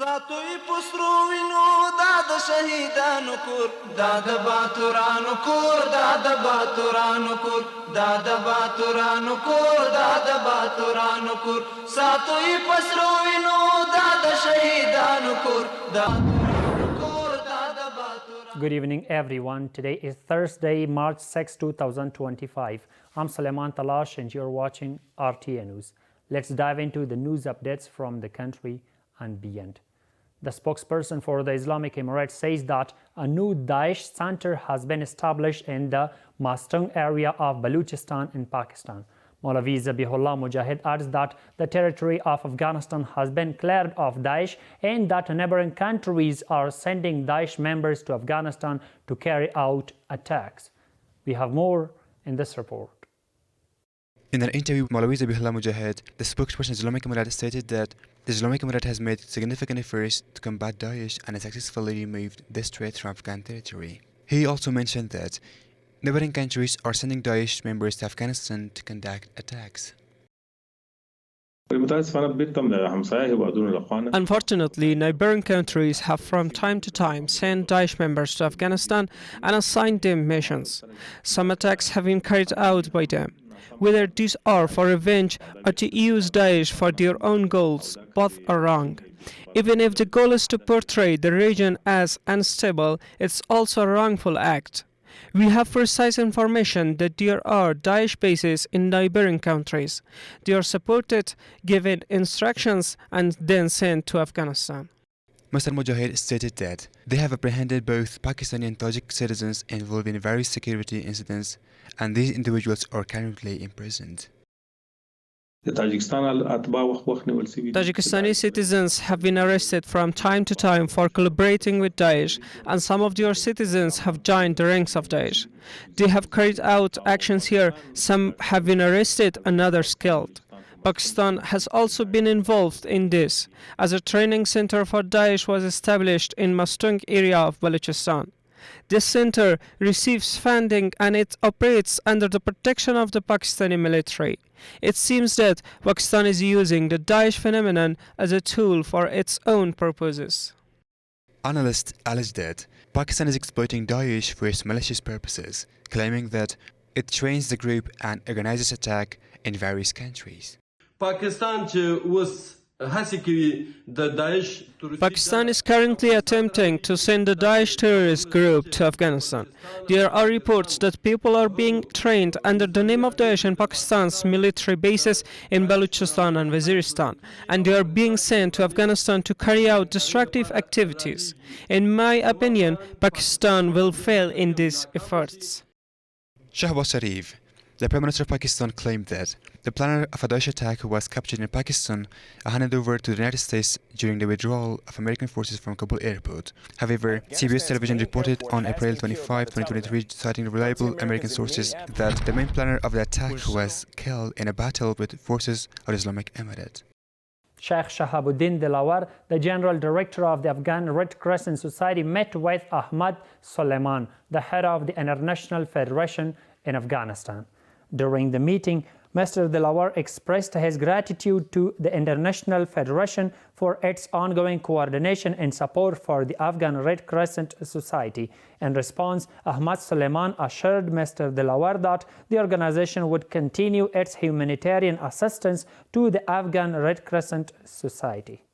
ساتوی پسروینو داد شهیدانو کور داد باتورانو کور داد باتورانو کور داد باتورانو کور داد باتورانو کور ساتوی پسروینو داد شهیدانو کور داد Good evening, everyone. Today is Thursday, March 6, 2025. I'm Suleiman Talash and you're watching RTA News. Let's dive into the news updates from the country and beyond. The spokesperson for the Islamic Emirates says that a new Daesh center has been established in the Mastung area of Balochistan in Pakistan. Maulavi Zabihullah Mujahid adds that the territory of Afghanistan has been cleared of Daesh and that neighboring countries are sending Daesh members to Afghanistan to carry out attacks. We have more in this report. In an interview with Maulavi Zabihullah Mujahid, the spokesperson of the Islamic Emirate stated that the Islamic Emirate has made significant efforts to combat Daesh and has successfully removed this threat from Afghan territory. He also mentioned that neighboring countries are sending Daesh members to Afghanistan to conduct attacks. Unfortunately, neighboring countries have from time to time sent Daesh members to Afghanistan and assigned them missions. Some attacks have been carried out by them. Whether these are for revenge or to use Daesh for their own goals, both are wrong. Even if the goal is to portray the region as unstable, it's also a wrongful act. We have precise information that there are Daesh bases in neighboring countries. They are supported, given instructions, and then sent to Afghanistan. Mr. Mujahid stated that they have apprehended both Pakistani and Tajik citizens involved in various security incidents, and these individuals are currently imprisoned. Tajikistani citizens have been arrested from time to time for collaborating with Daesh, and some of their citizens have joined the ranks of Daesh. They have carried out actions here, some have been arrested and others killed. Pakistan has also been involved in this, as a training center for Daesh was established in Mastung area of Balochistan. This center receives funding and it operates under the protection of the Pakistani military. It seems that Pakistan is using the Daesh phenomenon as a tool for its own purposes. Analysts allege that Pakistan is exploiting Daesh for its malicious purposes, claiming that it trains the group and organizes attacks in various countries. Pakistan is currently attempting to send the Daesh terrorist group to Afghanistan. There are reports that people are being trained under the name of Daesh in Pakistan's military bases in Balochistan and Waziristan, and they are being sent to Afghanistan to carry out destructive activities. In my opinion, Pakistan will fail in these efforts. Shahbaz Sharif, the Prime Minister of Pakistan, claimed that the planner of a Daesh attack was captured in Pakistan and handed over to the United States during the withdrawal of American forces from Kabul airport. However, CBS television reported on April 25, 2023, citing reliable American sources, that the main planner of the attack was killed in a battle with forces of the Islamic Emirate. Sheikh Shahabuddin Dilawar, the General Director of the Afghan Red Crescent Society, met with Ahmad Suleiman, the head of the International Federation in Afghanistan. During the meeting, Mr. Dilawar expressed his gratitude to the International Federation for its ongoing coordination and support for the Afghan Red Crescent Society. In response, Ahmad Suleiman assured Mr. Dilawar that the organization would continue its humanitarian assistance to the Afghan Red Crescent Society.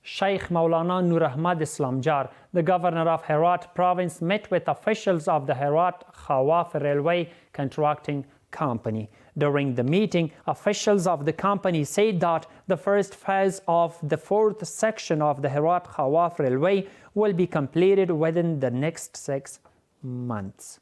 Sheikh Maulana Nur Ahmad Islamjar, the governor of Herat province, met with officials of the Herat Khawaf Railway Contracting Company. During the meeting, officials of the company said that the first phase of the fourth section of the Herat Khawaf Railway will be completed within the next 6 months.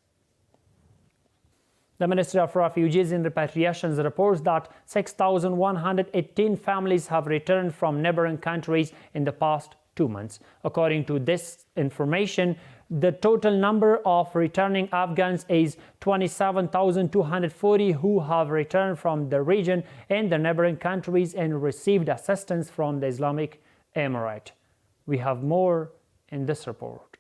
The Ministry of Refugees and Repatriations reports that 6,118 families have returned from neighboring countries in the past 2 months. According to this information, the total number of returning Afghans is 27,240 who have returned from the region and the neighboring countries and received assistance from the Islamic Emirate. We have more in this report.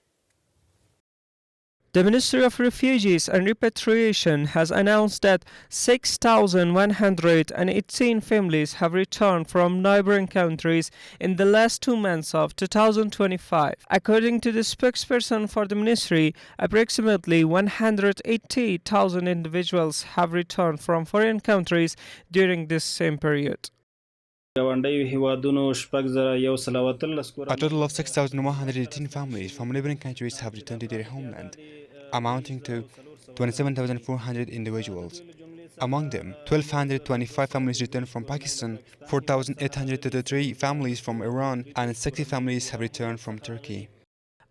The Ministry of Refugees and Repatriation has announced that 6,118 families have returned from neighboring countries in the last 2 months of 2025. According to the spokesperson for the ministry, approximately 180,000 individuals have returned from foreign countries during this same period. A total of 6,118 families from neighboring countries have returned to their homeland, amounting to 27,400 individuals. Among them, 1,225 families returned from Pakistan, 4,833 families from Iran, and 60 families have returned from Turkey.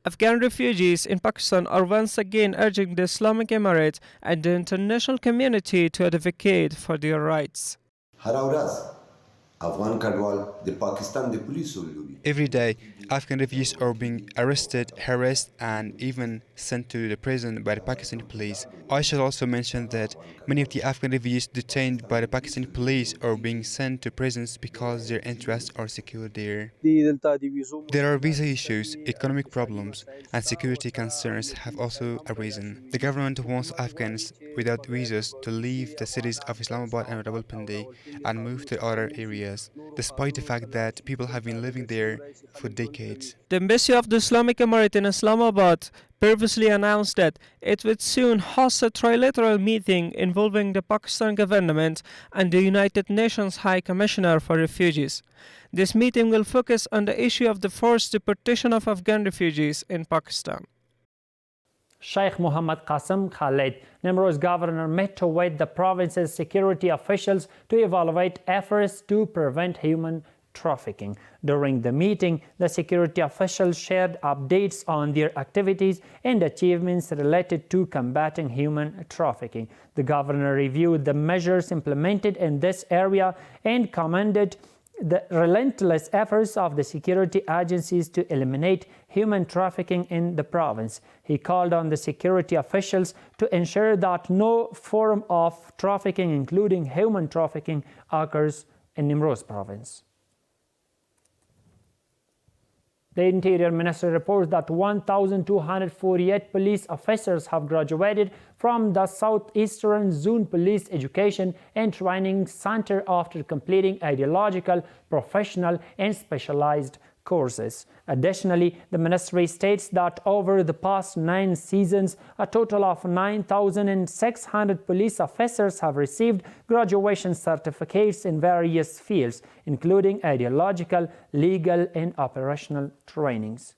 Afghan refugees in Pakistan are once again urging the Islamic Emirate and the international community to advocate for their rights. Every day, Afghan refugees are being arrested, harassed, and even sent to the prison by the Pakistani police. I should also mention that many of the Afghan refugees detained by the Pakistani police are being sent to prisons because their interests are secured there. There are visa issues, economic problems, and security concerns have also arisen. The government wants Afghans without visas to leave the cities of Islamabad and Rawalpindi and move to other areas, despite the fact that people have been living there for decades. The Embassy of the Islamic Emirate in Islamabad previously announced that it would soon host a trilateral meeting involving the Pakistan government and the United Nations High Commissioner for Refugees. This meeting will focus on the issue of the forced deportation of Afghan refugees in Pakistan. Sheikh Mohammed Qasim Khalid, Nimro's governor, met with the province's security officials to evaluate efforts to prevent human trafficking. During the meeting, the security officials shared updates on their activities and achievements related to combating human trafficking. The governor reviewed the measures implemented in this area and commended the relentless efforts of the security agencies to eliminate human trafficking in the province. He called on the security officials to ensure that no form of trafficking, including human trafficking, occurs in Nimroz province. The Interior Ministry reports that 1,248 police officers have graduated from the Southeastern Zone Police Education and Training Center after completing ideological, professional, and specialized courses. Additionally, the ministry states that over the past 9 seasons, a total of 9,600 police officers have received graduation certificates in various fields, including ideological, legal, and operational trainings.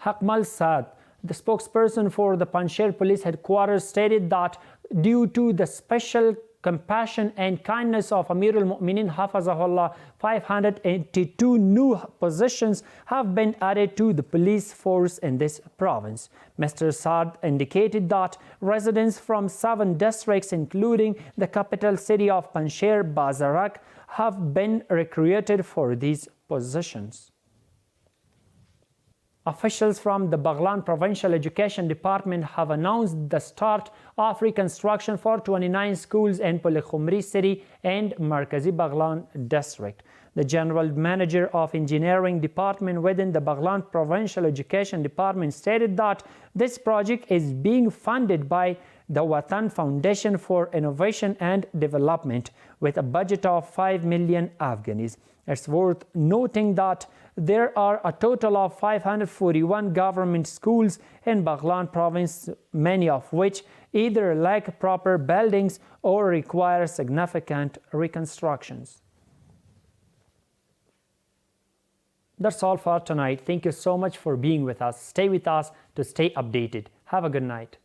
Hakmal Saad, the spokesperson for the Panjshir Police Headquarters, stated that due to the special compassion and kindness of Amir al-Mu'minin Hafazahullah, 582 new positions have been added to the police force in this province. Mr. Saad indicated that residents from 7 districts, including the capital city of Panjshir, Bazarak, have been recruited for these positions. Officials from the Baghlan Provincial Education Department have announced the start of reconstruction for 29 schools in Polikhumri City and Markazi Baghlan District. The General Manager of Engineering Department within the Baghlan Provincial Education Department stated that this project is being funded by the Watan Foundation for Innovation and Development with a budget of 5 million Afghanis. It's worth noting that there are a total of 541 government schools in Baghlan province, many of which either lack proper buildings or require significant reconstructions. That's all for tonight. Thank you so much for being with us. Stay with us to stay updated. Have a good night.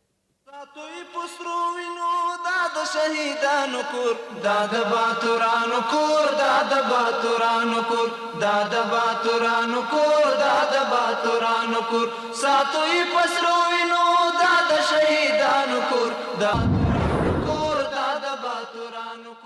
شهیدانو کور دا د باتورانو کور دا د باتورانو کور دا د باتورانو کور دا د باتورانو کور ساتوي پسرو وینو دا د شهیدانو کور دا